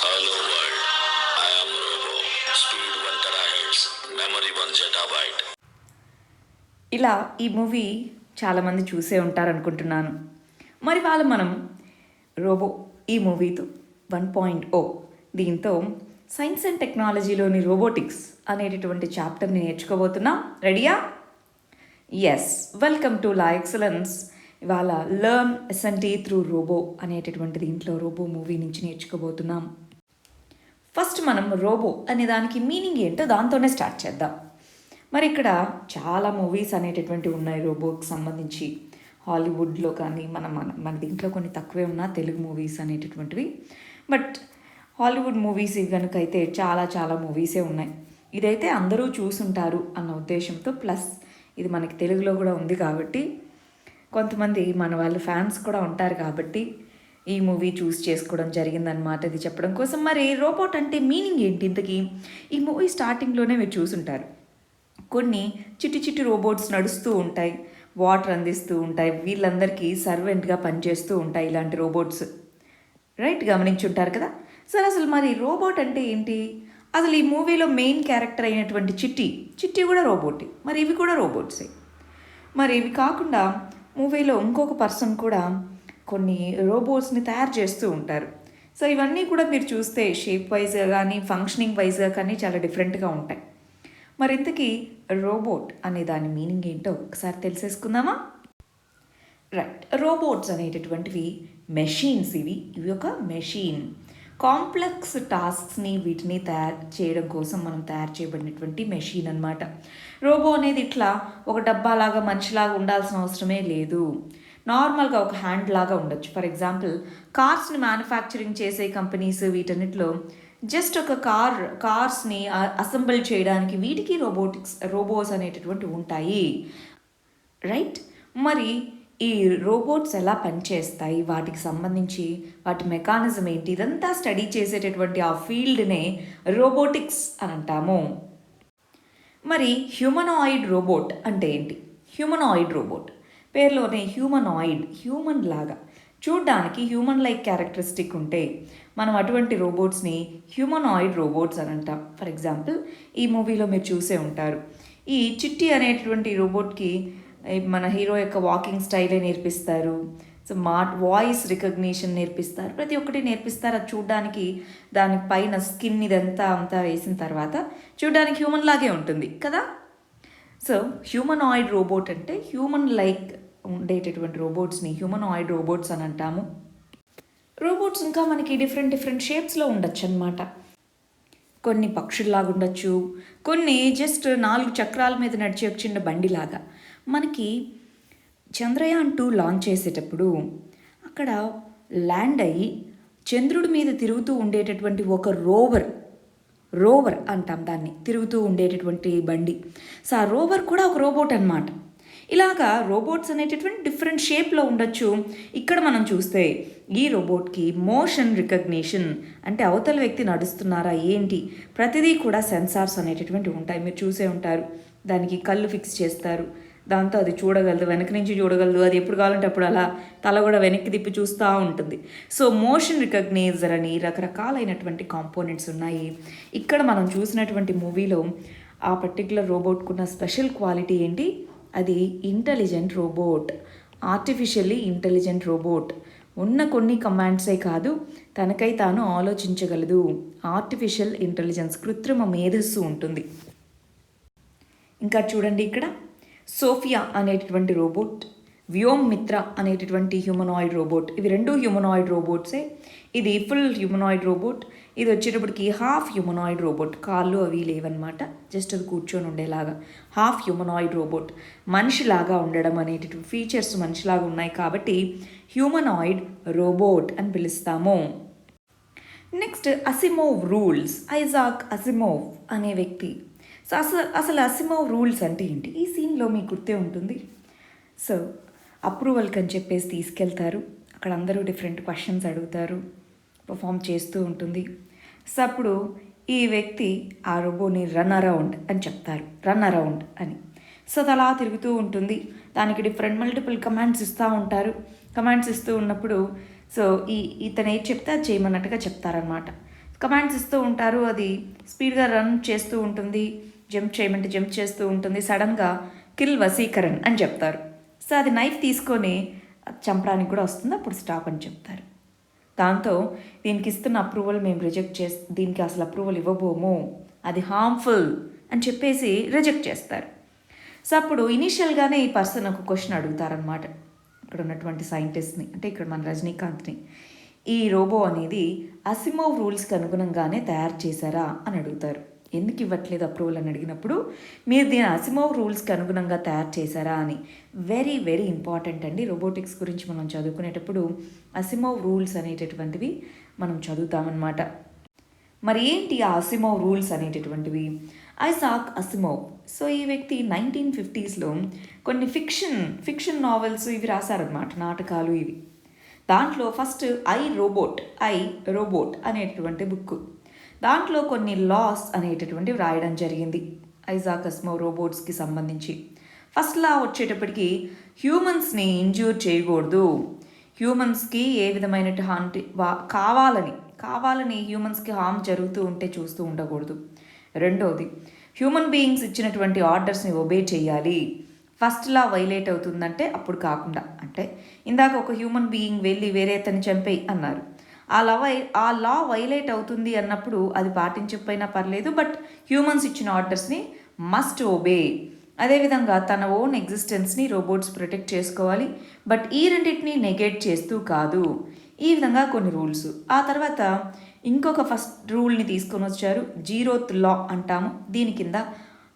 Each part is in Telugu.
Hello world, I am Robo. Speed 1 terahertz, memory 1 zettabyte. ఇలా ఈ మూవీ చాలామంది చూసే ఉంటారనుకుంటున్నాను. మరి మనం రోబో ఈ మూవీతో 1.0 దీంతో సైన్స్ అండ్ టెక్నాలజీలోని రోబోటిక్స్ అనేటటువంటి చాప్టర్ని నేర్చుకోబోతున్నాం. రెడీయా? Yes, welcome to La Excellence. ఇవాళ లర్న్ ఎస్ఎన్టీ త్రూ రోబో అనేటటువంటి దీంట్లో రోబో మూవీ నుంచి నేర్చుకోబోతున్నాం. ఫస్ట్ మనం రోబో అనే దానికి మీనింగ్ ఏంటో దాంతోనే స్టార్ట్ చేద్దాం. మరి ఇక్కడ చాలా మూవీస్ అనేటటువంటివి ఉన్నాయి రోబోకి సంబంధించి. హాలీవుడ్లో కానీ మన దీంట్లో కొన్ని తక్కువే ఉన్నా తెలుగు మూవీస్ అనేటటువంటివి. బట్ హాలీవుడ్ మూవీస్ కనుక అయితే చాలా మూవీసే ఉన్నాయి. ఇదైతే అందరూ చూసుంటారు అన్న ఉద్దేశంతో, ప్లస్ ఇది మనకి తెలుగులో కూడా ఉంది కాబట్టి కొంతమంది మన వాళ్ళు ఫ్యాన్స్ కూడా ఉంటారు కాబట్టి ఈ మూవీ చూస్ చేసుకోవడం జరిగిందనమాట. ఇది చెప్పడం కోసం. మరి రోబోట్ అంటే మీనింగ్ ఏంటి ఇంతకీ? ఈ మూవీ స్టార్టింగ్లోనే మీరు చూసుంటారు, కొన్ని చిట్టి రోబోట్స్ నడుస్తూ ఉంటాయి, వాటర్ అందిస్తూ ఉంటాయి, వీళ్ళందరికీ సర్వెంట్గా పనిచేస్తూ ఉంటాయి ఇలాంటి రోబోట్స్. రైట్, గమనించుంటారు కదా. సరే, అసలు మరి రోబోట్ అంటే ఏంటి? అసలు ఈ మూవీలో మెయిన్ క్యారెక్టర్ అయినటువంటి చిట్టి కూడా రోబోటే. మరి ఇవి కూడా రోబోట్సే. మరి ఇవి కాకుండా మూవీలో ఇంకొక పర్సన్ కూడా కొన్ని రోబోట్స్ని తయారు చేస్తూ ఉంటారు. సో ఇవన్నీ కూడా మీరు చూస్తే షేప్ వైజ్గా కానీ ఫంక్షనింగ్ వైజ్గా కానీ చాలా డిఫరెంట్గా ఉంటాయి. మరి ఇంతకీ రోబోట్ అనే దాని మీనింగ్ ఏంటో ఒకసారి తెలిసేసుకుందామా? రైట్, రోబోట్స్ అనేటటువంటివి మెషిన్స్. ఇవి ఒక మెషిన్. కాంప్లెక్స్ టాస్క్స్ని వీటిని తయారు చేయడం కోసం మనం తయారు చేయబడినటువంటి మెషిన్ అనమాట. రోబో అనేది ఇట్లా ఒక డబ్బాలాగా మనిషిలాగా ఉండాల్సిన అవసరమే లేదు. నార్మల్గా ఒక హ్యాండ్ లాగా ఉండొచ్చు. ఫర్ ఎగ్జాంపుల్, కార్స్ని మ్యానుఫ్యాక్చరింగ్ చేసే కంపెనీస్ వీటన్నిటిలో జస్ట్ ఒక కార్స్ని అసెంబుల్ చేయడానికి వీటికి రోబోస్ అనేటటువంటి ఉంటాయి. రైట్, మరి ఈ రోబోట్స్ ఎలా పనిచేస్తాయి, వాటికి సంబంధించి వాటి మెకానిజం ఏంటి, ఇదంతా స్టడీ చేసేటటువంటి ఆ ఫీల్డ్నే రోబోటిక్స్ అని అంటాము. మరి హ్యూమనాయిడ్ రోబోట్ అంటే ఏంటి? హ్యూమనాయిడ్ రోబోట్ పేరులోనే హ్యూమన్ లాగా చూడ్డానికి హ్యూమన్ లైక్ క్యారెక్టరిస్టిక్ ఉంటే మనం అటువంటి రోబోట్స్ని హ్యూమనాయిడ్ రోబోట్స్ అని అంటాం. ఫర్ ఎగ్జాంపుల్, ఈ మూవీలో మీరు చూసే ఉంటారు, ఈ చిట్టి అనేటువంటి రోబోట్కి మన హీరో యొక్క వాకింగ్ స్టైలే నేర్పిస్తారు. సో వాయిస్ రికగ్నిషన్ నేర్పిస్తారు, ప్రతి ఒక్కటి నేర్పిస్తారు. అది చూడడానికి దానిపైన స్కిన్ ఇదంతా వేసిన తర్వాత చూడడానికి హ్యూమన్ లాగే ఉంటుంది కదా. సో హ్యూమనాయిడ్ రోబోట్ అంటే హ్యూమన్ లైక్ ఉండేటటువంటి రోబోట్స్ని హ్యూమనాయిడ్ రోబోట్స్ అని అంటాము. రోబోట్స్ ఇంకా మనకి డిఫరెంట్ షేప్స్లో ఉండొచ్చు అన్నమాట. కొన్ని పక్షుల్లాగా ఉండొచ్చు, కొన్ని జస్ట్ 4 చక్రాల మీద నడిచే ఒక చిన్న బండిలాగా. మనకి చంద్రయాన్-2 లాంచ్ చేసేటప్పుడు అక్కడ ల్యాండ్ అయ్యి చంద్రుడి మీద తిరుగుతూ ఉండేటటువంటి ఒక రోవర్ అంటాం దాన్ని, తిరుగుతూ ఉండేటటువంటి బండి. సో ఆ రోవర్ కూడా ఒక రోబోట్ అన్నమాట. ఇలాగా రోబోట్స్ అనేటటువంటి డిఫరెంట్ షేప్లో ఉండొచ్చు. ఇక్కడ మనం చూస్తే ఈ రోబోట్కి మోషన్ రికగ్నిషన్ అంటే అవతల వ్యక్తి నడుస్తున్నారా ఏంటి, ప్రతిదీ కూడా సెన్సార్స్ అనేటటువంటివి ఉంటాయి. మీరు చూసే ఉంటారు, దానికి కళ్ళు ఫిక్స్ చేస్తారు, దాంతో అది చూడగలదు, వెనక నుంచి చూడగలదు, అది ఎప్పుడు కావాలంటే అప్పుడు అలా తల కూడా వెనక్కి తిప్పి చూస్తూ ఉంటుంది. సో మోషన్ రికగ్నైజర్ అని రకరకాలైనటువంటి కాంపోనెంట్స్ ఉన్నాయి. ఇక్కడ మనం చూసినటువంటి మూవీలో ఆ పర్టికులర్ రోబోట్కున్న స్పెషల్ క్వాలిటీ ఏంటి? అది intelligent robot, artificially intelligent robot. ఉన్న కొన్ని కమాండ్సే కాదు, తనకై తాను ఆలోచించగలదు. ఆర్టిఫిషియల్ ఇంటెలిజెన్స్, కృత్రిమ మేధస్సు ఉంటుంది. ఇంకా చూడండి, ఇక్కడ సోఫియా అనేటటువంటి రోబోట్, వ్యోమ్ మిత్ర అనేటటువంటి హ్యూమనాయిడ్ రోబోట్. ఇవి 2 హ్యూమనాయిడ్ రోబోట్సే. ఇది ఫుల్ హ్యూమనాయిడ్ రోబోట్, ఇది వచ్చేటప్పటికి హాఫ్ హ్యూమనాయిడ్ రోబోట్. కాళ్ళు అవి లేవన్నమాట, జస్ట్ అది కూర్చొని ఉండేలాగా హాఫ్ హ్యూమనాయిడ్ రోబోట్. మనిషిలాగా ఉండడం అనేటటువంటి ఫీచర్స్ మనిషిలాగా ఉన్నాయి కాబట్టి హ్యూమనాయిడ్ రోబోట్ అని పిలుస్తాము. Next, Asimov rules. Isaac Asimov అనే వ్యక్తి. సో అసలు అసిమోవ్ రూల్స్ అంటే ఏంటి? ఈ సీన్లో మీకు గుర్తే ఉంటుంది. సో అప్రూవల్కి అని చెప్పేసి తీసుకెళ్తారు, అక్కడ అందరూ డిఫరెంట్ క్వశ్చన్స్ అడుగుతారు, పర్ఫామ్ చేస్తూ ఉంటుంది. సో అప్పుడు ఈ వ్యక్తి ఆ రోబోని రన్ అరౌండ్ అని చెప్తారు, రన్ అరౌండ్ అని. సో అది అలా తిరుగుతూ ఉంటుంది, దానికి మల్టిపుల్ కమాండ్స్ ఇస్తూ ఉంటారు. కమాండ్స్ ఇస్తూ ఉన్నప్పుడు సో ఇతను ఏది చెప్తే అది చేయమన్నట్టుగా చెప్తారనమాట. కమాండ్స్ ఇస్తూ ఉంటారు, అది స్పీడ్గా రన్ చేస్తూ ఉంటుంది, జంప్ చేయమంటే జంప్ చేస్తూ ఉంటుంది. సడన్గా కిల్ వసీకరణ్ అని చెప్తారు. సో అది నైఫ్ తీసుకొని చంపడానికి కూడా వస్తుంది, అప్పుడు స్టాప్ అని చెప్తారు. దాంతో దీనికి ఇస్తున్న అప్రూవల్ మేము రిజెక్ట్ దీనికి అసలు అప్రూవల్ ఇవ్వబోము, అది హార్మ్ఫుల్ అని చెప్పేసి రిజెక్ట్ చేస్తారు. సో అప్పుడు ఇనీషియల్గానే ఈ పర్సన్ ఒక క్వశ్చన్ అడుగుతారనమాట ఇక్కడ ఉన్నటువంటి సైంటిస్ట్ని, అంటే ఇక్కడ మన రజనీకాంత్ని, ఈ రోబో అనేది అసిమోవ్ రూల్స్కి అనుగుణంగానే తయారు చేశారా అని అడుగుతారు. ఎందుకు ఇవ్వట్లేదు అప్రూవల్ అని అడిగినప్పుడు, మీరు దీని అసిమోవ్ రూల్స్కి అనుగుణంగా తయారు చేశారా అని. వెరీ వెరీ ఇంపార్టెంట్ అండి. రోబోటిక్స్ గురించి మనం చదువుకునేటప్పుడు అసిమోవ్ రూల్స్ అనేటటువంటివి మనం చదువుతామన్నమాట. మరి ఏంటి ఆ అసిమోవ్ రూల్స్ అనేటటువంటివి? Isaac Asimov. సో ఈ వ్యక్తి 1950s కొన్ని ఫిక్షన్ నావెల్స్ ఇవి రాశారనమాట, నాటకాలు ఇవి. దాంట్లో ఫస్ట్ ఐ రోబోట్ అనేటటువంటి బుక్, దాంట్లో కొన్ని లాస్ అనేటటువంటివి రాయడం జరిగింది ఐజాక్ అసిమోవ్ రోబోట్స్కి సంబంధించి. ఫస్ట్ లా వచ్చేటప్పటికి హ్యూమన్స్ని ఇంజ్యూర్ చేయకూడదు, హ్యూమన్స్కి ఏ విధమైన కావాలని హ్యూమన్స్కి హార్మ్ జరుగుతూ ఉంటే చూస్తూ ఉండకూడదు. రెండవది, హ్యూమన్ బీయింగ్స్ ఇచ్చినటువంటి ఆర్డర్స్ని ఒబే చేయాలి. ఫస్ట్ లా వైలేట్ అవుతుందంటే అప్పుడు కాకుండా, అంటే ఇందాక ఒక హ్యూమన్ బీయింగ్ వెళ్ళి వేరే అతన్ని చంపేయి అన్నారు, ఆ లా వైలేట్ అవుతుంది అన్నప్పుడు అది పాటించకపోయినా పర్లేదు, బట్ హ్యూమన్స్ ఇచ్చిన ఆర్డర్స్ని మస్ట్ ఒబే. అదేవిధంగా తన ఓన్ ఎగ్జిస్టెన్స్ని రోబోట్స్ ప్రొటెక్ట్ చేసుకోవాలి, బట్ ఈ రెండింటిని నెగెట్ చేస్తూ కాదు. ఈ విధంగా కొన్ని రూల్స్. ఆ తర్వాత ఇంకొక ఫస్ట్ రూల్ని తీసుకొని వచ్చారు, జీరోత్ లా అంటాము. దీని కింద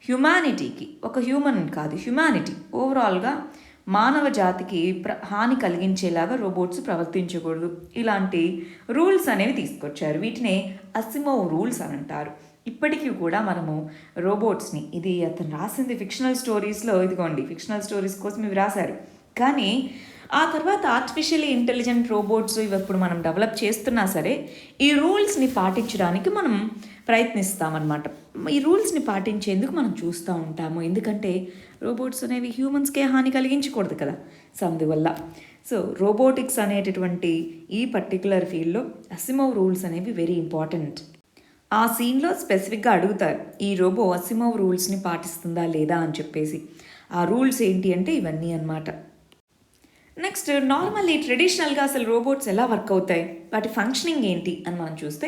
హ్యుమానిటీకి, ఒక హ్యూమన్ కాదు హ్యుమానిటీ ఓవరాల్గా మానవ జాతికి హాని కలిగించేలాగా రోబోట్స్ ప్రవర్తించకూడదు, ఇలాంటి రూల్స్ అనేవి తీసుకొచ్చారు. వీటినే అసిమోవ్ రూల్స్ అని అంటారు. ఇప్పటికీ కూడా మనము రోబోట్స్ని, ఇది అతను రాసింది ఫిక్షనల్ స్టోరీస్లో, ఇదిగోండి ఫిక్షనల్ స్టోరీస్ కోసం ఇవి రాశారు, కానీ ఆ తర్వాత ఆర్టిఫిషియల్లీ ఇంటెలిజెంట్ రోబోట్స్ ఇవి ఇప్పుడు మనం డెవలప్ చేస్తున్నా సరే ఈ రూల్స్ని పాటించడానికి మనం ప్రయత్నిస్తామన్నమాట. ఈ రూల్స్ని పాటించేందుకు మనం చూస్తూ ఉంటాము, ఎందుకంటే రోబోట్స్ అనేవి హ్యూమన్స్కే హాని కలిగించకూడదు కదా. సో అందువల్ల రోబోటిక్స్ అనేటటువంటి ఈ పర్టికులర్ ఫీల్డ్లో అసిమోవ్ రూల్స్ అనేవి వెరీ ఇంపార్టెంట్. ఆ సీన్లో స్పెసిఫిక్గా అడుగుతారు, ఈ రోబో అసిమోవ్ రూల్స్ని పాటిస్తుందా లేదా అని చెప్పేసి. ఆ రూల్స్ ఏంటి అంటే ఇవన్నీ అన్నమాట. నెక్స్ట్, నార్మల్లీ ట్రెడిషనల్గా అసలు రోబోట్స్ ఎలా వర్క్ అవుతాయి, వాటి ఫంక్షనింగ్ ఏంటి అని మనం చూస్తే,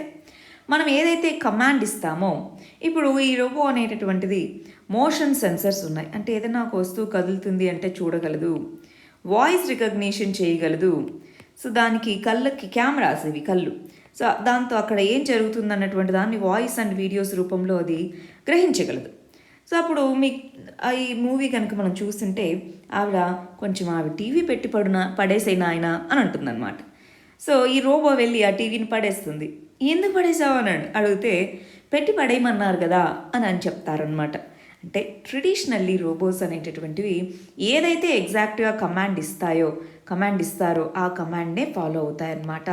మనం ఏదైతే కమాండ్ ఇస్తామో, ఇప్పుడు ఈ రోబో అనేటటువంటిది మోషన్ సెన్సర్స్ ఉన్నాయి, అంటే ఏదైనా ఒక వస్తువు కదులుతుంది అంటే చూడగలదు, వాయిస్ రికగ్నిషన్ చేయగలదు. సో దానికి కళ్ళకి కెమెరాస్, ఇవి కళ్ళు. సో దాంతో అక్కడ ఏం జరుగుతుంది అన్నటువంటి దాన్ని వాయిస్ అండ్ వీడియోస్ రూపంలో అది గ్రహించగలదు. సో అప్పుడు ఈ మూవీ కనుక మనం చూస్తుంటే ఆవిడ టీవీ పెట్టి పడేసేనా ఆయన అని అంటుందన్నమాట. సో ఈ రోబో వెళ్ళి ఆ టీవీని పడేస్తుంది. ఎందుకు పడేసావు అని అడిగితే పెట్టి పడేయమన్నారు కదా అని చెప్తారనమాట. అంటే ట్రెడిషనల్లీ రోబోస్ అనేటటువంటివి ఏదైతే ఎగ్జాక్ట్గా కమాండ్ ఇస్తారో ఆ కమాండ్నే ఫాలో అవుతాయన్నమాట.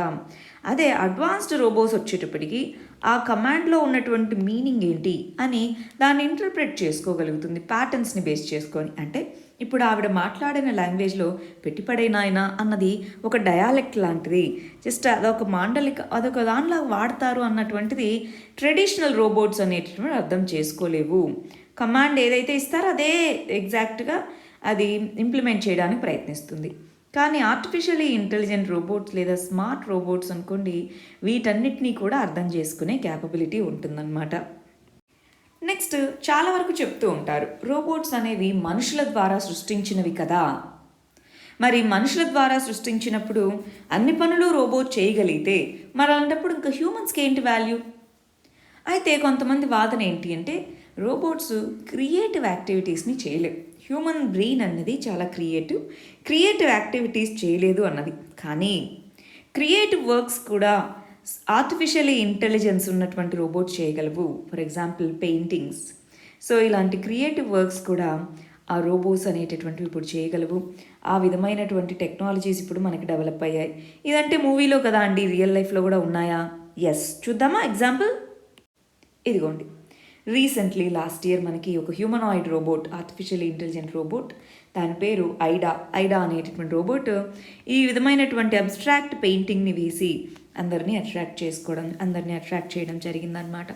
అదే అడ్వాన్స్డ్ రోబోస్ వచ్చేటప్పటికి ఆ కమాండ్లో ఉన్నటువంటి మీనింగ్ ఏంటి అని దాన్ని ఇంటర్ప్రెట్ చేసుకోగలుగుతుంది ప్యాటర్న్స్ని బేస్ చేసుకొని. అంటే ఇప్పుడు ఆవిడ మాట్లాడిన లాంగ్వేజ్లో పెట్టిపడేనాయన అన్నది ఒక డయాలెక్ట్ లాంటిది, జస్ట్ అదొక దానిలా వాడతారు అన్నటువంటిది ట్రెడిషనల్ రోబోట్స్ అనేటటువంటి అర్థం చేసుకోలేవు. కమాండ్ ఏదైతే ఇస్తారో అదే ఎగ్జాక్ట్గా అది ఇంప్లిమెంట్ చేయడానికి ప్రయత్నిస్తుంది. కానీ ఆర్టిఫిషియల్లీ ఇంటెలిజెంట్ రోబోట్స్ లేదా స్మార్ట్ రోబోట్స్ అనుకోండి, వీటన్నిటినీ కూడా అర్థం చేసుకునే క్యాపబిలిటీ ఉంటుందన్నమాట. నెక్స్ట్, చాలా వరకు చెప్తూ ఉంటారు రోబోట్స్ అనేవి మనుషుల ద్వారా సృష్టించినవి కదా. మరి మనుషుల ద్వారా సృష్టించినప్పుడు అన్ని పనులు రోబోట్ చేయగలిగితే మరి అలాంటప్పుడు ఇంకా హ్యూమన్స్కి ఏంటి వాల్యూ? అయితే కొంతమంది వాదన ఏంటి అంటే రోబోట్స్ క్రియేటివ్ యాక్టివిటీస్ని చేయలేవు. హ్యూమన్ బ్రెయిన్ అన్నది చాలా క్రియేటివ్ యాక్టివిటీస్ చేయలేదు అన్నది. కానీ క్రియేటివ్ వర్క్స్ కూడా ఆర్టిఫిషియల్లీ ఇంటెలిజెన్స్ ఉన్నటువంటి రోబోట్స్ చేయగలవు. For example paintings. సో ఇలాంటి క్రియేటివ్ వర్క్స్ కూడా ఆ రోబోట్స్ అనేటటువంటివి ఇప్పుడు చేయగలవు. ఆ విధమైనటువంటి టెక్నాలజీస్ ఇప్పుడు మనకి డెవలప్ అయ్యాయి. ఇదంటే మూవీలో కదా అండి, రియల్ లైఫ్లో కూడా ఉన్నాయా? ఎస్, చూద్దామా ఎగ్జాంపుల్? ఇదిగోండి, రీసెంట్లీ లాస్ట్ ఇయర్ మనకి ఒక humanoid robot, artificial intelligent robot, దాని పేరు ఐడా అనేటటువంటి రోబోట్ ఈ విధమైనటువంటి అబ్స్ట్రాక్ట్ పెయింటింగ్ని వేసి అందరినీ అట్రాక్ట్ చేయడం జరిగిందనమాట.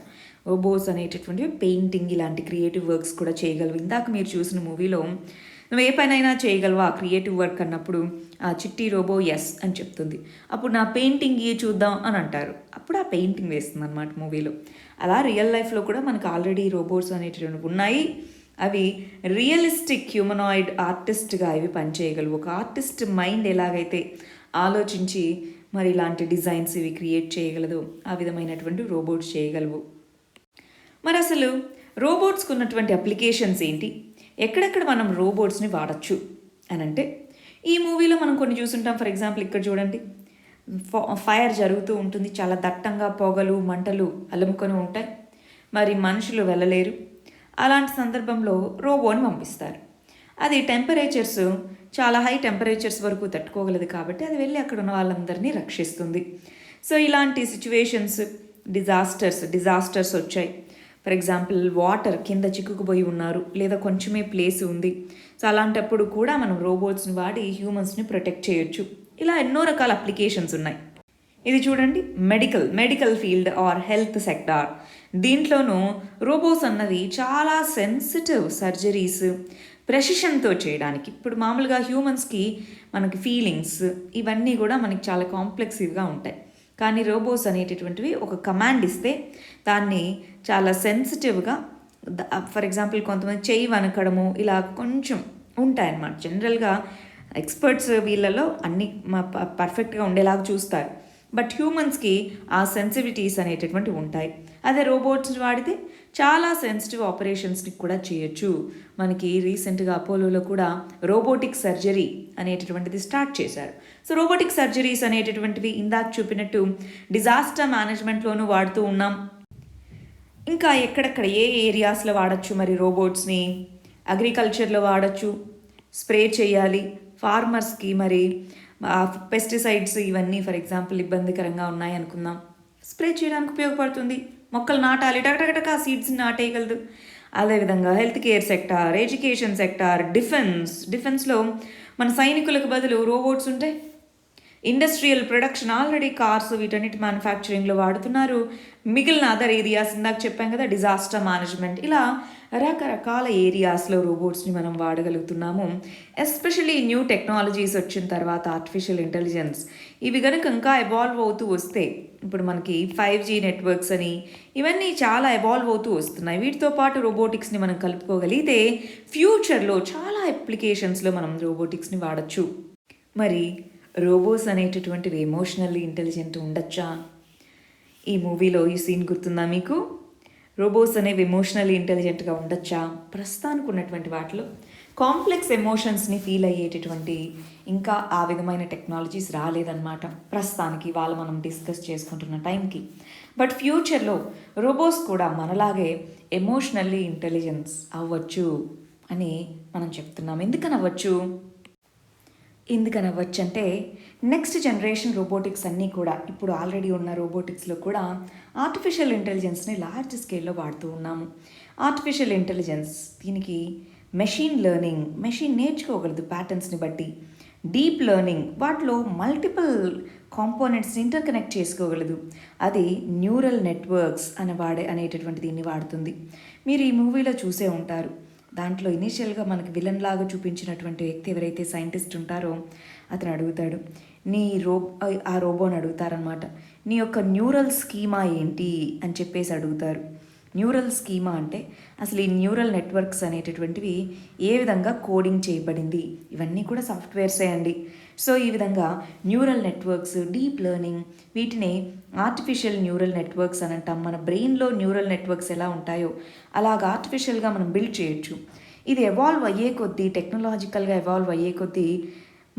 రోబోస్ అనేటటువంటివి పెయింటింగ్ ఇలాంటి క్రియేటివ్ వర్క్స్ కూడా చేయగలవు. ఇందాక మీరు చూసిన మూవీలో నువ్వు ఏ పనైనా చేయగలవా క్రియేటివ్ వర్క్ అన్నప్పుడు ఆ చిట్టి రోబో ఎస్ అని చెప్తుంది. అప్పుడు నా పెయింటింగ్ చూద్దాం అని అంటారు. అప్పుడు ఆ పెయింటింగ్ వేస్తుంది అనమాట మూవీలో. అలా రియల్ లైఫ్లో కూడా మనకు ఆల్రెడీ రోబోట్స్ అనేటటువంటివి ఉన్నాయి. అవి రియలిస్టిక్ హ్యూమనాయిడ్ ఆర్టిస్ట్గా ఇవి పనిచేయగలవు. ఒక ఆర్టిస్ట్ మైండ్ ఎలాగైతే ఆలోచించి మరి ఇలాంటి డిజైన్స్ ఇవి క్రియేట్ చేయగలదు, ఆ విధమైనటువంటి రోబోట్స్ చేయగలవు. మరి అసలు రోబోట్స్కి ఉన్నటువంటి అప్లికేషన్స్ ఏంటి, ఎక్కడెక్కడ మనం రోబోట్స్ని వాడచ్చు అని అంటే, ఈ మూవీలో మనం కొన్ని చూసుంటాం. ఫర్ ఎగ్జాంపుల్ ఇక్కడ చూడండి, ఫైర్ జరుగుతూ ఉంటుంది, చాలా దట్టంగా పొగలు మంటలు అలుముకొని ఉంటాయి, మరి మనుషులు వెళ్ళలేరు. అలాంటి సందర్భంలో రోబోని పంపిస్తారు. అది టెంపరేచర్స్ చాలా హై టెంపరేచర్స్ వరకు తట్టుకోగలదు కాబట్టి అది వెళ్ళి అక్కడ ఉన్న వాళ్ళందరినీ రక్షిస్తుంది. సో ఇలాంటి సిచ్యువేషన్స్, డిజాస్టర్స్ వచ్చాయి. ఫర్ ఎగ్జాంపుల్ వాటర్ కింద చిక్కుకుపోయి ఉన్నారు, లేదా కొంచెమే ప్లేస్ ఉంది. సో అలాంటప్పుడు కూడా మనం రోబోట్స్ని వాడి హ్యూమన్స్ని ప్రొటెక్ట్ చేయొచ్చు. ఇలా ఎన్నో రకాల అప్లికేషన్స్ ఉన్నాయి. ఇది చూడండి, medical field or health sector. దీంట్లోనూ రోబోట్స్ అన్నవి చాలా సెన్సిటివ్ సర్జరీస్ ప్రెసిషన్తో చేయడానికి. ఇప్పుడు మామూలుగా హ్యూమన్స్కి మనకి ఫీలింగ్స్ ఇవన్నీ కూడా మనకి చాలా కాంప్లెక్సివ్గా ఉంటాయి. కానీ రోబోట్స్ అనేటటువంటివి ఒక కమాండ్ ఇస్తే దాన్ని చాలా సెన్సిటివ్గా, ఫర్ ఎగ్జాంపుల్ కొంతమంది చెయ్యి వనకడము ఇలా కొంచెం ఉంటాయన్నమాట. జనరల్గా ఎక్స్పర్ట్స్ వీళ్ళలో అన్నీ పర్ఫెక్ట్గా ఉండేలాగా చూస్తారు. బట్ హ్యూమన్స్కి ఆ సెన్సిటివిటీస్ అనేటటువంటివి ఉంటాయి. అదే రోబోట్స్ని వాడితే చాలా సెన్సిటివ్ ఆపరేషన్స్ని కూడా చేయొచ్చు. మనకి రీసెంట్గా అపోలోలో కూడా రోబోటిక్ సర్జరీ అనేటటువంటిది స్టార్ట్ చేశారు. సో రోబోటిక్ సర్జరీస్ అనేటటువంటివి ఇందాక చూపినట్టు డిజాస్టర్ మేనేజ్మెంట్లోనూ వాడుతూ ఉన్నాం. ఇంకా ఎక్కడెక్కడ ఏ ఏరియాస్లో వాడచ్చు మరి రోబోట్స్ని? అగ్రికల్చర్లో వాడచ్చు, స్ప్రే చేయాలి ఫార్మర్స్కి. మరి పెస్టిసైడ్స్ ఇవన్నీ ఫర్ ఎగ్జాంపుల్ ఇబ్బందికరంగా ఉన్నాయి అనుకుందాం, స్ప్రే చేయడానికి ఉపయోగపడుతుంది. మొక్కలు నాటాలి, టకటకటక సీడ్స్ నాటేయగలదు. అదేవిధంగా health care sector, education sector, డిఫెన్స్లో మన సైనికులకు బదులు రోబోట్స్ ఉంటాయి. ఇండస్ట్రియల్ ప్రొడక్షన్ ఆల్రెడీ కార్స్ వీటన్నిటి మ్యానుఫ్యాక్చరింగ్లో వాడుతున్నారు. మిగిలిన అదర్ ఏరియాస్ ఇందాక చెప్పాం కదా, డిజాస్టర్ మేనేజ్మెంట్, ఇలా రకరకాల ఏరియాస్లో రోబోట్స్ని మనం వాడగలుగుతున్నాము. ఎస్పెషల్లీ న్యూ టెక్నాలజీస్ వచ్చిన తర్వాత ఆర్టిఫిషియల్ ఇంటెలిజెన్స్ ఇవి కనుక ఇంకా ఎవాల్వ్ అవుతూ వస్తే, ఇప్పుడు మనకి 5G నెట్వర్క్స్ అని ఇవన్నీ చాలా ఎవాల్వ్ అవుతూ వస్తున్నాయి. వీటితో పాటు రోబోటిక్స్ని మనం కలుపుకోగలిగితే ఫ్యూచర్లో చాలా అప్లికేషన్స్లో మనం రోబోటిక్స్ని వాడచ్చు. మరి రోబోట్స్ అనేటటువంటివి ఎమోషనల్లీ ఇంటెలిజెంట్ ఉండొచ్చా? ఈ మూవీలో ఈ సీన్ గుర్తుందా మీకు? రోబోట్స్ అనేవి ఎమోషనల్లీ ఇంటెలిజెంట్గా ఉండొచ్చా? ప్రస్తుతానికి ఉన్నటువంటి వాటిలో కాంప్లెక్స్ ఎమోషన్స్ని ఫీల్ అయ్యేటటువంటి ఇంకా ఆ విధమైన టెక్నాలజీస్ రాలేదన్నమాట ప్రస్తుతానికి, వాళ్ళు మనం డిస్కస్ చేసుకుంటున్న టైంకి. బట్ ఫ్యూచర్లో రోబోట్స్ కూడా మనలాగే ఎమోషనల్లీ ఇంటెలిజెన్స్ అవ్వచ్చు అని మనం చెప్తున్నాం. ఎందుకని అవ్వచ్చు అంటే నెక్స్ట్ జనరేషన్ రోబోటిక్స్ అన్నీ కూడా ఇప్పుడు ఆల్రెడీ ఉన్న రోబోటిక్స్లో కూడా ఆర్టిఫిషియల్ ఇంటెలిజెన్స్ని లార్జ్ స్కేల్లో వాడుతూ ఉన్నాము. ఆర్టిఫిషియల్ ఇంటెలిజెన్స్ దీనికి మెషిన్ లెర్నింగ్, మెషిన్ నేర్చుకోగలదు ప్యాటర్న్స్ని బట్టి. డీప్ లెర్నింగ్, వాటిలో మల్టిపుల్ కాంపోనెంట్స్ని ఇంటర్కనెక్ట్ చేసుకోగలదు. అది న్యూరల్ నెట్వర్క్స్ అనేటటువంటి దీన్ని వాడుతుంది. మీరు ఈ మూవీలో చూసే ఉంటారు. దాంట్లో ఇనీషియల్గా మనకి విలన్ లాగా చూపించినటువంటి వ్యక్తి ఎవరైతే సైంటిస్ట్ ఉంటారో అతను అడుగుతాడు, ఆ రోబోని అడుగుతారనమాట, నీ యొక్క న్యూరల్ స్కీమా ఏంటి అని చెప్పేసి అడుగుతారు. న్యూరల్ స్కీమా అంటే అసలు ఈ న్యూరల్ నెట్వర్క్స్ అనేటటువంటివి ఏ విధంగా కోడింగ్ చేయబడింది, ఇవన్నీ కూడా సాఫ్ట్వేర్సే అండి. సో ఈ విధంగా న్యూరల్ నెట్వర్క్స్, డీప్ లెర్నింగ్, వీటిని ఆర్టిఫిషియల్ న్యూరల్ నెట్వర్క్స్ అని అంటాం. మన బ్రెయిన్లో న్యూరల్ నెట్వర్క్స్ ఎలా ఉంటాయో అలాగా ఆర్టిఫిషియల్గా మనం బిల్డ్ చేయొచ్చు. ఇది ఎవాల్వ్ అయ్యే కొద్దీ, టెక్నాలజికల్గా ఎవాల్వ్ అయ్యే కొద్దీ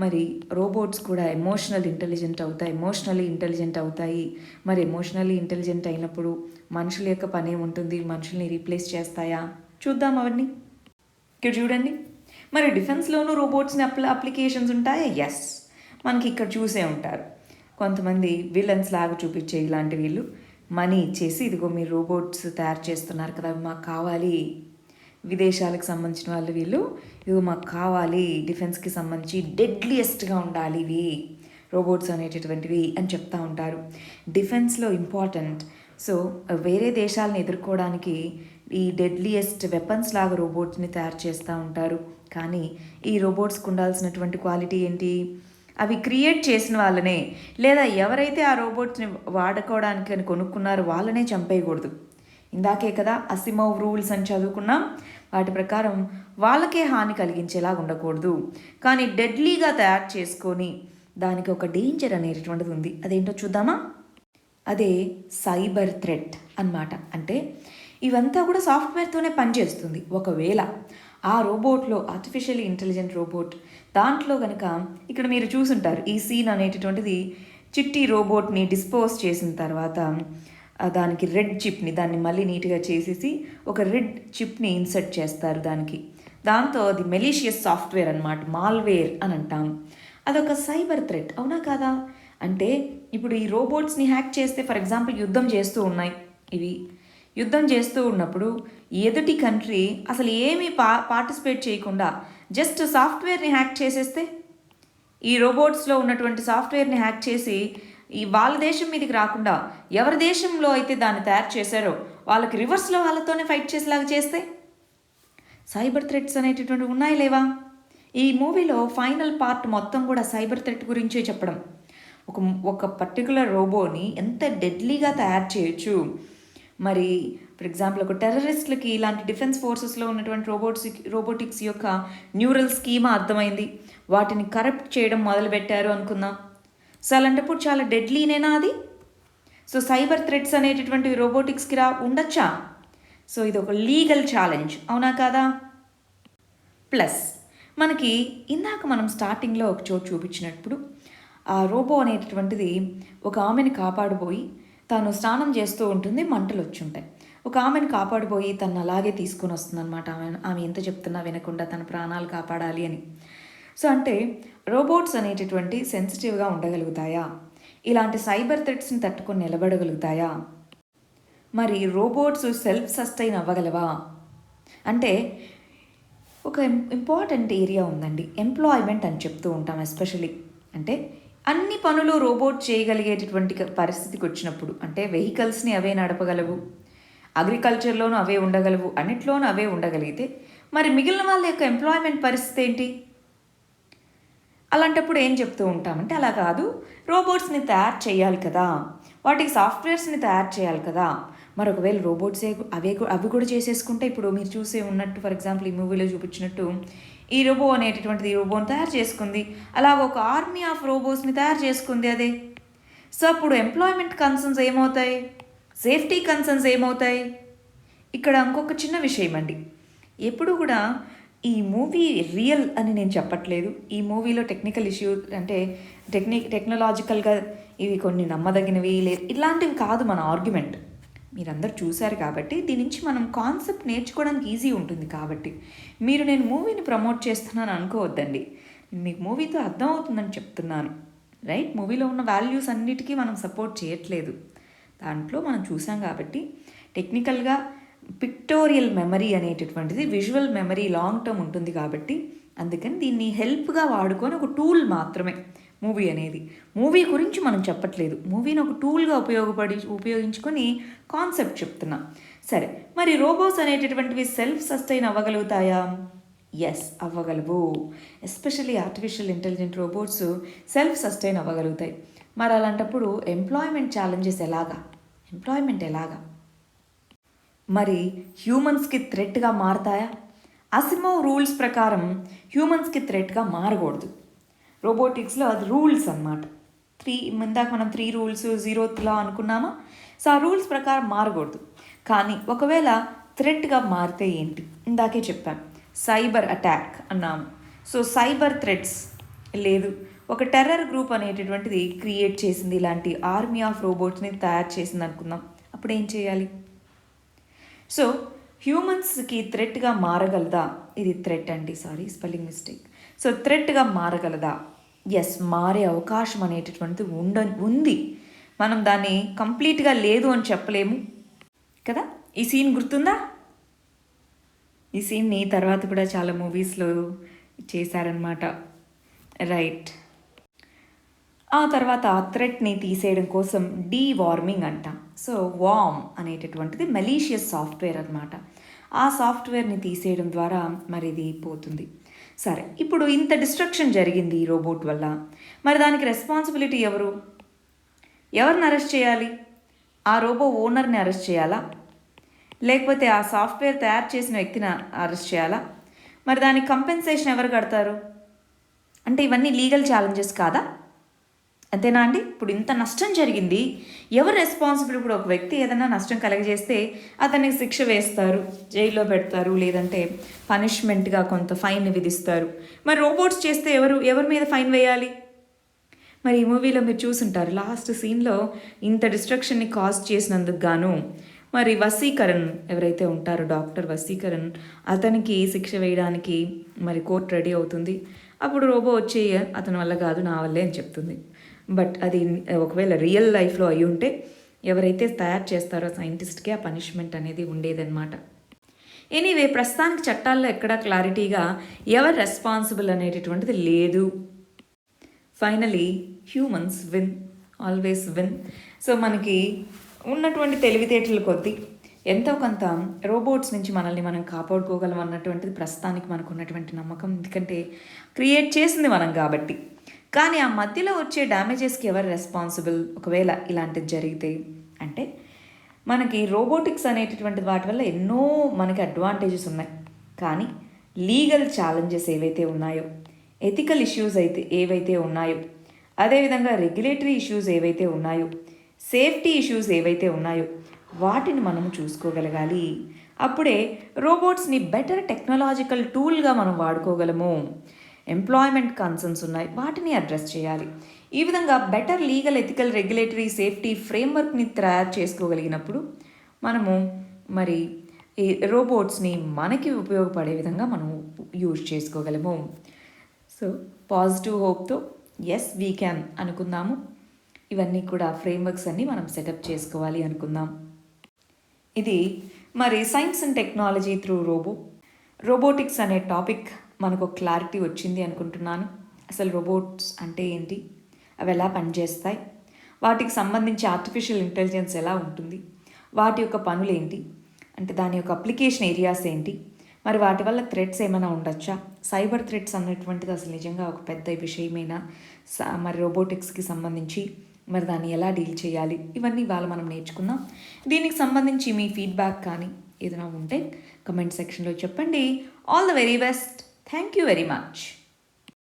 మరి రోబోట్స్ కూడా ఎమోషనల్లీ ఇంటెలిజెంట్ అవుతాయి. మరి ఎమోషనల్లీ ఇంటెలిజెంట్ అయినప్పుడు మనుషుల యొక్క పని ఉంటుంది, మనుషుల్ని రీప్లేస్ చేస్తాయా? చూద్దాం అవన్నీ. ఇక్కడ చూడండి, మరి డిఫెన్స్లోనూ రోబోట్స్ని అప్లికేషన్స్ ఉంటాయా? ఎస్, మనకి ఇక్కడ చూసే ఉంటారు. కొంతమంది విలన్స్ లాగా చూపించే ఇలాంటి వీళ్ళు మనీ ఇచ్చేసి, ఇదిగో మీరు రోబోట్స్ తయారు చేస్తున్నారు కదా, మాకు కావాలి. విదేశాలకు సంబంధించిన వీళ్ళు ఇదిగో మాకు కావాలి, డిఫెన్స్కి సంబంధించి డెడ్లియెస్ట్గా ఉండాలి ఇవి, రోబోట్స్ అనేటటువంటివి అని చెప్తా ఉంటారు. డిఫెన్స్లో ఇంపార్టెంట్. సో వేరే దేశాలను ఎదుర్కోవడానికి ఈ డెడ్లియెస్ట్ వెపన్స్ లాగా రోబోట్స్ని తయారు చేస్తూ ఉంటారు. కానీ ఈ రోబోట్స్కి ఉండాల్సినటువంటి క్వాలిటీ ఏంటి? అవి క్రియేట్ చేసిన వాళ్ళనే, లేదా ఎవరైతే ఆ రోబోట్స్ని వాడుకోవడానికి అని కొనుక్కున్నారో వాళ్ళనే చంపేయకూడదు. ఇందాకే కదా అసిమోవ్ రూల్స్ అని చదువుకున్నాం. వాటి ప్రకారం వాళ్ళకే హాని కలిగించేలా ఉండకూడదు. కానీ డెడ్లీగా తయారు చేసుకొని దానికి ఒక డేంజర్ అనేటటువంటిది ఉంది. అదేంటో చూద్దామా? అదే సైబర్ థ్రెట్ అన్నమాట. అంటే ఇవంతా కూడా సాఫ్ట్వేర్తోనే పనిచేస్తుంది. ఒకవేళ ఆ రోబోట్లో ఆర్టిఫిషియల్ ఇంటెలిజెంట్ రోబోట్ దాంట్లో కనుక ఇక్కడ మీరు చూసుంటారు ఈ సీన్ అనేటటువంటిది చిట్టి రోబోట్ని డిస్పోజ్ చేసిన తర్వాత దానికి రెడ్ చిప్ని దాన్ని మళ్ళీ నీట్గా చేసేసి ఒక రెడ్ చిప్ని ఇన్సర్ట్ చేస్తారు దానికి. దాంతో అది మెలీషియస్ సాఫ్ట్వేర్ అన్నమాట, మాల్వేర్ అని అంటాం. అదొక సైబర్ థ్రెట్, అవునా కాదా? అంటే ఇప్పుడు ఈ రోబోట్స్ని హ్యాక్ చేస్తే, ఫర్ ఎగ్జాంపుల్ యుద్ధం చేస్తూ ఉన్నాయి ఇవి. యుద్ధం చేస్తూ ఉన్నప్పుడు ఎదుటి కంట్రీ అసలు ఏమీ పార్టిసిపేట్ చేయకుండా జస్ట్ సాఫ్ట్వేర్ని హ్యాక్ చేసేస్తే, ఈ రోబోట్స్లో ఉన్నటువంటి సాఫ్ట్వేర్ని హ్యాక్ చేసి ఈ వాళ్ళ దేశం మీదకి రాకుండా ఎవరి దేశంలో అయితే దాన్ని తయారు చేశారో వాళ్ళకి రివర్స్లో వాళ్ళతోనే ఫైట్ చేసేలాగా చేస్తే, సైబర్ థ్రెట్స్ అనేటటువంటి ఉన్నాయి లేవా? ఈ మూవీలో ఫైనల్ పార్ట్ మొత్తం కూడా సైబర్ థ్రెట్ గురించే చెప్పడం. ఒక పర్టికులర్ రోబోని ఎంత డెడ్లీగా తయారు చేయొచ్చు. మరి ఫర్ ఎగ్జాంపుల్ ఒక టెర్రరిస్ట్లకి ఇలాంటి డిఫెన్స్ ఫోర్సెస్లో ఉన్నటువంటి రోబోటిక్స్ యొక్క న్యూరల్ స్కీమా అర్థమైంది. వాటిని కరప్ట్ చేయడం మొదలుపెట్టారు అనుకుందాం. సో అలాంటప్పుడు చాలా డెడ్లీనేనా అది? సో సైబర్ థ్రెట్స్ అనేటటువంటి రోబోటిక్స్కి ఉండొచ్చా? సో ఇది ఒక లీగల్ ఛాలెంజ్, అవునా కాదా? ప్లస్ మనకి ఇందాక మనం స్టార్టింగ్లో ఒక చోటు చూపించినప్పుడు ఆ రోబో అనేటటువంటిది ఒక ఆమెని కాపాడబోయి తను స్నానం చేస్తూ ఉంటుంది, మంటలు వచ్చి ఉంటాయి. ఒక ఆమెను కాపాడబోయి తను అలాగే తీసుకొని వస్తుందన్నమాట. ఆమె ఎంత చెప్తున్నా వినకుండా తన ప్రాణాలు కాపాడాలి అని. సో అంటే రోబోట్స్ అనేటటువంటి సెన్సిటివ్గా ఉండగలుగుతాయా? ఇలాంటి సైబర్ థ్రెట్స్ని తట్టుకొని నిలబడగలుగుతాయా? మరి రోబోట్స్ సెల్ఫ్ సస్టైన్ అవ్వగలవా? అంటే ఒక ఇంపార్టెంట్ ఏరియా ఉందండి, ఎంప్లాయ్మెంట్ అని చెప్తూ ఉంటాం. ఎస్పెషలీ అంటే అన్ని పనులు రోబోట్ చేయగలిగేటటువంటి పరిస్థితికి వచ్చినప్పుడు, అంటే వెహికల్స్ని అవే నడపగలవు, అగ్రికల్చర్లోనూ అవే ఉండగలవు, అన్నిట్లోనూ అవే ఉండగలిగితే మరి మిగిలిన వాళ్ళ యొక్క ఎంప్లాయ్మెంట్ పరిస్థితి ఏంటి? అలాంటప్పుడు ఏం చెప్తూ ఉంటామంటే, అలా కాదు, రోబోట్స్ని తయారు చేయాలి కదా, వాటికి సాఫ్ట్వేర్స్ని తయారు చేయాలి కదా. మరి ఒకవేళ రోబోట్సే అవి కూడా చేసేసుకుంటే, ఇప్పుడు మీరు చూసే ఉన్నట్టు ఫర్ ఎగ్జాంపుల్ ఈ మూవీలో చూపించినట్టు ఈ రోబో అనేటటువంటిది ఈ రోబోని తయారు చేసుకుంది, అలాగ ఒక ఆర్మీ ఆఫ్ రోబోట్స్ని తయారు చేసుకుంది అదే. సో అప్పుడు ఎంప్లాయ్మెంట్ కన్సర్న్స్ ఏమవుతాయి? సేఫ్టీ కన్సర్న్స్ ఏమవుతాయి? ఇక్కడ ఇంకొక చిన్న విషయం అండి, ఎప్పుడు కూడా ఈ మూవీ రియల్ అని నేను చెప్పట్లేదు. ఈ మూవీలో టెక్నికల్ ఇష్యూ అంటే టెక్నాలజికల్గా ఇవి కొన్ని నమ్మదగినవి లేదు ఇలాంటివి కాదు మన ఆర్గ్యుమెంట్. మీరందరూ చూశారు కాబట్టి దీని నుంచి మనం కాన్సెప్ట్ నేర్చుకోవడానికి ఈజీ ఉంటుంది. కాబట్టి మీరు నేను మూవీని ప్రమోట్ చేస్తున్నాను అనుకోవద్దండి, మీకు మూవీతో అర్థమవుతుందని చెప్తున్నాను, రైట్? మూవీలో ఉన్న వాల్యూస్ అన్నిటికీ మనం సపోర్ట్ చేయట్లేదు. దాంట్లో మనం చూసాం కాబట్టి టెక్నికల్గా పిక్టోరియల్ మెమరీ అనేటటువంటిది విజువల్ మెమరీ లాంగ్ టర్మ్ ఉంటుంది కాబట్టి అందుకని దీన్ని హెల్ప్గా వాడుకొని ఒక టూల్ మాత్రమే మూవీ అనేది. మూవీ గురించి మనం చెప్పట్లేదు, మూవీని ఒక టూల్గా ఉపయోగించుకొని కాన్సెప్ట్ చెప్తున్నా. సరే, మరి రోబోట్స్ అనేటటువంటివి సెల్ఫ్ సస్టైన్ అవ్వగలుగుతాయా? ఎస్, అవ్వగలవు. Especially artificial intelligent robots self sustain అవ్వగలుగుతాయి. మరి అలాంటప్పుడు ఎంప్లాయ్మెంట్ ఛాలెంజెస్ ఎలాగా? మరి హ్యూమన్స్కి థ్రెట్గా మారతాయా? అసిమోవ్ రూల్స్ ప్రకారం హ్యూమన్స్కి థ్రెట్గా మారకూడదు. రోబోటిక్స్లో అది రూల్స్ అన్నమాట. ఇందాక మనం 3 రూల్స్ 0th లా అనుకున్నామా? సో ఆ రూల్స్ ప్రకారం మారకూడదు. కానీ ఒకవేళ థ్రెట్గా మారితే ఏంటి? ఇందాకే చెప్పాం, సైబర్ అటాక్ అన్నాము. సో సైబర్ థ్రెట్స్ లేదు, ఒక టెర్రర్ గ్రూప్ అనేటటువంటిది క్రియేట్ చేసింది, ఇలాంటి ఆర్మీ ఆఫ్ రోబోట్స్ని తయారు చేసింది అనుకుందాం. అప్పుడు ఏం చేయాలి? సో హ్యూమన్స్కి థ్రెట్గా మారగలదా? ఇది థ్రెట్ అండి, సారీ స్పెల్లింగ్ మిస్టేక్. సో థ్రెట్గా మారగలదా? ఎస్, మారే అవకాశం అనేటటువంటిది ఉంది. మనం దాన్ని కంప్లీట్గా లేదు అని చెప్పలేము కదా. ఈ సీన్ గుర్తుందా? ఈ సీన్ని తర్వాత కూడా చాలా మూవీస్లో చేశారనమాట, రైట్? ఆ తర్వాత థ్రెట్ని తీసేయడం కోసం డీవార్మింగ్ అంట. సో వార్మ్ అనేటటువంటిది మెలీషియస్ సాఫ్ట్వేర్ అనమాట. ఆ సాఫ్ట్వేర్ని తీసేయడం ద్వారా మరి ఇది పోతుంది. సరే, ఇప్పుడు ఇంత డిస్ట్రక్షన్ జరిగింది ఈ రోబోట్ వల్ల. మరి దానికి రెస్పాన్సిబిలిటీ ఎవరు? ఎవరిని అరెస్ట్ చేయాలి? ఆ రోబో ఓనర్ని అరెస్ట్ చేయాలా? లేకపోతే ఆ సాఫ్ట్వేర్ తయారు చేసిన వ్యక్తిని అరెస్ట్ చేయాలా? మరి దానికి కంపెన్సేషన్ ఎవరు కడతారు? అంటే ఇవన్నీ లీగల్ ఛాలెంజెస్ కాదా? అంతేనా అండి? ఇప్పుడు ఇంత నష్టం జరిగింది, ఎవరు రెస్పాన్సిబుల్? ఇప్పుడు ఒక వ్యక్తి ఏదైనా నష్టం కలగజేస్తే అతనికి శిక్ష వేస్తారు, జైల్లో పెడతారు, లేదంటే పనిష్మెంట్గా కొంత ఫైన్ విధిస్తారు. మరి రోబోట్స్ చేస్తే ఎవరి మీద ఫైన్ వేయాలి? మరి ఈ మూవీలో మీరు చూసుంటారు, లాస్ట్ సీన్లో ఇంత డిస్ట్రక్షన్ని కాజ్ చేసినందుకు గాను మరి వసీకరణ్ ఎవరైతే ఉంటారో, డాక్టర్ వసీకరణ్, అతనికి శిక్ష వేయడానికి మరి కోర్టు రెడీ అవుతుంది. అప్పుడు రోబో వచ్చి అతని వల్ల కాదు, నా వల్లే అని చెప్తుంది. బట్ అది ఒకవేళ రియల్ లైఫ్లో అయి ఉంటే ఎవరైతే తయారు చేస్తారో సైంటిస్ట్కి ఆ పనిష్మెంట్ అనేది ఉండేదన్నమాట. ఎనీవే, ప్రస్తుతానికి చట్టాల్లో ఎక్కడా క్లారిటీగా ఎవరు రెస్పాన్సిబుల్ అనేటటువంటిది లేదు. Finally humans win, always win. So మనకి ఉన్నటువంటి తెలివితేటల కొద్దీ ఎంతో కొంత రోబోట్స్ నుంచి మనల్ని మనం కాపాడుకోగలం అన్నటువంటిది ప్రస్తుతానికి మనకు ఉన్నటువంటి నమ్మకం. ఎందుకంటే క్రియేట్ చేసింది మనం కాబట్టి. కానీ ఆ మధ్యలో వచ్చే డ్యామేజెస్కి ఎవరు రెస్పాన్సిబుల్ ఒకవేళ ఇలాంటిది జరిగితే? అంటే మనకి రోబోటిక్స్ అనేటటువంటి వాటి వల్ల ఎన్నో మనకి అడ్వాంటేజెస్ ఉన్నాయి. కానీ లీగల్ ఛాలెంజెస్ ఏవైతే ఉన్నాయో, ఎథికల్ ఇష్యూస్ ఏవైతే ఉన్నాయో, అదేవిధంగా రెగ్యులేటరీ ఇష్యూస్ ఏవైతే ఉన్నాయో, సేఫ్టీ ఇష్యూస్ ఏవైతే ఉన్నాయో వాటిని మనం చూసుకోగలగాలి. అప్పుడే రోబోట్స్ని బెటర్ టెక్నాలజికల్ టూల్గా మనం వాడుకోగలము. ఎంప్లాయ్మెంట్ కన్సర్న్స్ ఉన్నాయి, వాటిని అడ్రస్ చేయాలి. ఈ విధంగా better legal, ethical, regulatory, safety ఫ్రేమ్వర్క్ని తయారు చేసుకోగలిగినప్పుడు మనము మరి ఈ రోబోట్స్ని మనకి ఉపయోగపడే విధంగా మనం యూజ్ చేసుకోగలము. సో పాజిటివ్ హోప్తో ఎస్ వీ క్యాన్ అనుకుందాము. ఇవన్నీ కూడా ఫ్రేమ్వర్క్స్ అన్నీ మనం సెటప్ చేసుకోవాలి అనుకుందాం. ఇది మరి science and technology through robotics అనే టాపిక్ మనకు క్లారిటీ వచ్చింది అనుకుంటున్నాను. అసలు రోబోట్స్ అంటే ఏంటి, అవి ఎలా పనిచేస్తాయి, వాటికి సంబంధించి ఆర్టిఫిషియల్ ఇంటెలిజెన్స్ ఎలా ఉంటుంది, వాటి యొక్క పనులు ఏంటి, అంటే దాని యొక్క అప్లికేషన్ ఏరియాస్ ఏంటి, మరి వాటి వల్ల థ్రెట్స్ ఏమైనా ఉండొచ్చా, సైబర్ థ్రెట్స్ అనేటువంటిది అసలు నిజంగా ఒక పెద్ద విషయమైనా, మరి రోబోటిక్స్కి సంబంధించి మరి దాన్ని ఎలా డీల్ చేయాలి, ఇవన్నీ ఇవాళ మనం నేర్చుకుందాం. దీనికి సంబంధించి మీ ఫీడ్బ్యాక్ కానీ ఏదైనా ఉంటే కమెంట్ సెక్షన్లో చెప్పండి. All the very best. Thank you very much.